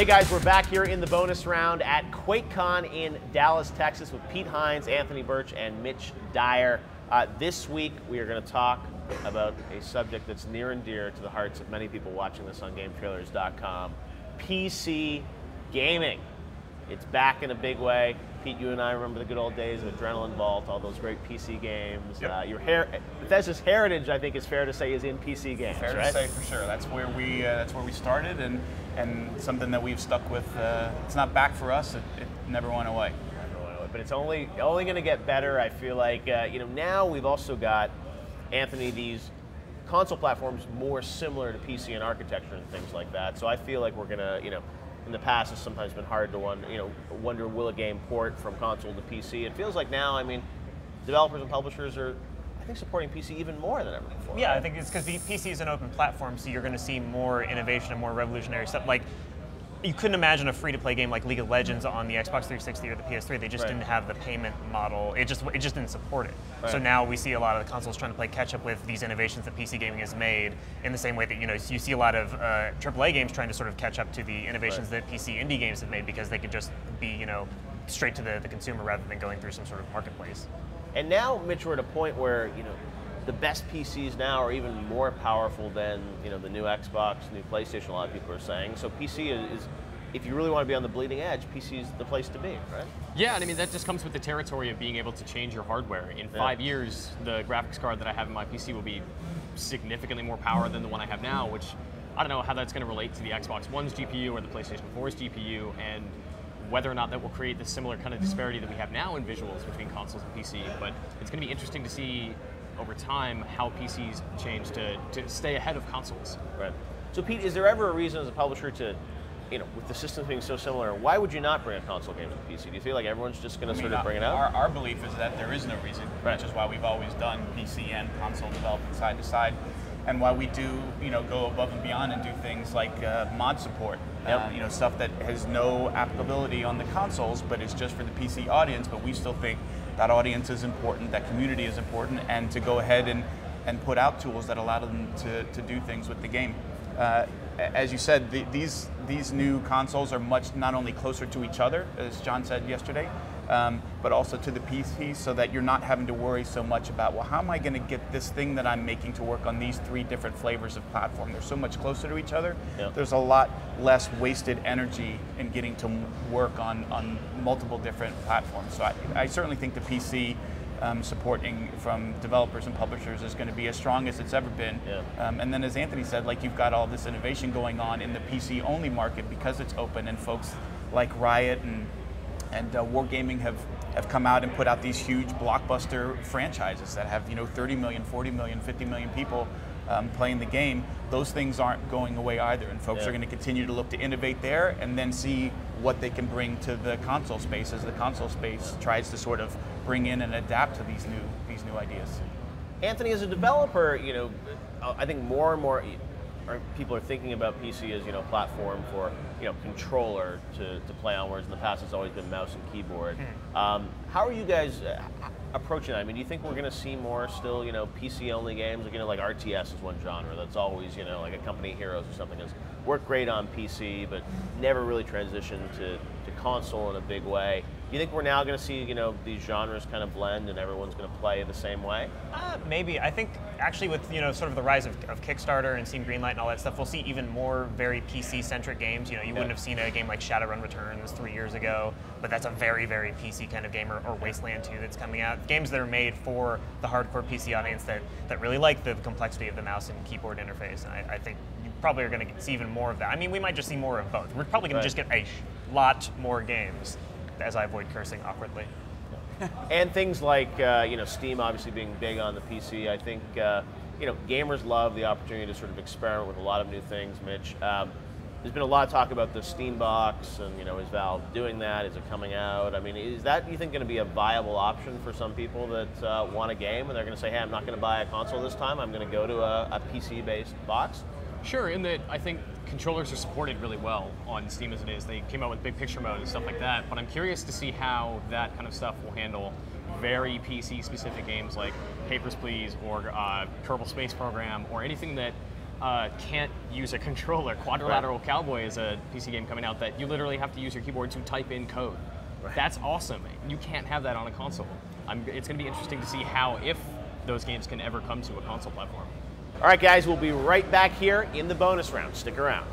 Hey guys, we're back here in the bonus round at QuakeCon in Dallas, Texas with Pete Hines, Anthony Birch, and Mitch Dyer. This week we are going to talk about a subject that's near and dear to the hearts of many people watching this on GameTrailers.com, PC gaming. It's back in a big way. Pete, you and I remember the good old days of Adrenaline Vault, all those great PC games. Yep. Bethesda's heritage, I think it's fair to say, is in PC games, fair right? to say, for sure. That's where we started, and something that we've stuck with. It's not back for us. It never went away. Never went away, but it's only going to get better. I feel like now we've also got, Anthony, these console platforms more similar to PC in architecture and things like that. So I feel like we're gonna, in the past, it's sometimes been hard to wonder will a game port from console to PC. It feels like now, developers and publishers are, I think, supporting PC even more than ever before. Yeah, I think it's because the PC is an open platform, so you're going to see more innovation and more revolutionary stuff. Like, you couldn't imagine a free-to-play game like League of Legends on the Xbox 360 or the PS3. They just didn't have the payment model. It just didn't support it. Right. So now we see a lot of the consoles trying to play catch-up with these innovations that PC gaming has made, in the same way that you see a lot of AAA games trying to sort of catch up to the innovations that PC indie games have made, because they could just be straight to the consumer rather than going through some sort of marketplace. And now, Mitch, we're at a point where the best PCs now are even more powerful than the new Xbox, new PlayStation. A lot of people are saying. So PC is, if you really want to be on the bleeding edge, PC is the place to be, right? Yeah, and that just comes with the territory of being able to change your hardware. In 5 years, the graphics card that I have in my PC will be significantly more power than the one I have now, which I don't know how that's going to relate to the Xbox One's GPU or the PlayStation 4's GPU, and whether or not that will create the similar kind of disparity that we have now in visuals between consoles and PC. But it's going to be interesting to see over time how PCs change to stay ahead of consoles. Right. So Pete, is there ever a reason as a publisher to, with the systems being so similar, why would you not bring a console game to the PC? Do you feel like everyone's just going to sort of bring it out? Our belief is that there is no reason, which is why we've always done PC and console development side to side, and why we do go above and beyond and do things like mod support. Stuff that has no applicability on the consoles, but is just for the PC audience. But we still think that audience is important, that community is important, and to go ahead and put out tools that allow them to do things with the game. As you said, these new consoles are much not only closer to each other, as John said yesterday, but also to the PC, so that you're not having to worry so much about, well, how am I going to get this thing that I'm making to work on these 3 different flavors of platform? They're so much closer to each other. Yep. There's a lot less wasted energy in getting to work on multiple different platforms. So I certainly think the PC supporting from developers and publishers is going to be as strong as it's ever been. Yeah. And then, as Anthony said, you've got all this innovation going on in the PC-only market because it's open, and folks like Riot and Wargaming have come out and put out these huge blockbuster franchises that have 30 million, 40 million, 50 million people playing the game. Those things aren't going away either, and folks are going to continue to look to innovate there and then see what they can bring to the console space as the console space tries to sort of bring in and adapt to these new ideas. Anthony, as a developer, I think more and more people are thinking about PC as a platform for controller to play on, whereas in the past it's always been mouse and keyboard. How are you guys approaching that? Do you think we're going to see more still PC only games? Like RTS is one genre that's always like a Company Heroes or something that's worked great on PC but never really transitioned to console in a big way. Do you think we're now going to see these genres kind of blend and everyone's going to play the same way? Maybe. I think actually with sort of the rise of Kickstarter and Steam Greenlight and all that stuff, we'll see even more very PC-centric games. You wouldn't have seen a game like Shadowrun Returns 3 years ago, but that's a very, very PC kind of game, or Wasteland 2 that's coming out. Games that are made for the hardcore PC audience that really like the complexity of the mouse and keyboard interface. And I think you probably are going to see even more of that. We might just see more of both. We're probably going to just get a lot more games, as I avoid cursing awkwardly. And things like Steam obviously being big on the PC. I think gamers love the opportunity to sort of experiment with a lot of new things. Mitch, there's been a lot of talk about the Steam box, and is Valve doing that? Is it coming out? Is that, you think, going to be a viable option for some people that want a game and they're going to say, hey, I'm not going to buy a console this time, I'm going to go to a PC-based box? Sure, in that I think controllers are supported really well on Steam as it is. They came out with big picture mode and stuff like that, but I'm curious to see how that kind of stuff will handle very PC-specific games like Papers, Please, or Kerbal Space Program, or anything that can't use a controller. Quadrilateral Cowboy is a PC game coming out that you literally have to use your keyboard to type in code. Right. That's awesome. You can't have that on a console. It's going to be interesting to see how, if those games can ever come to a console platform. All right, guys, we'll be right back here in the bonus round. Stick around.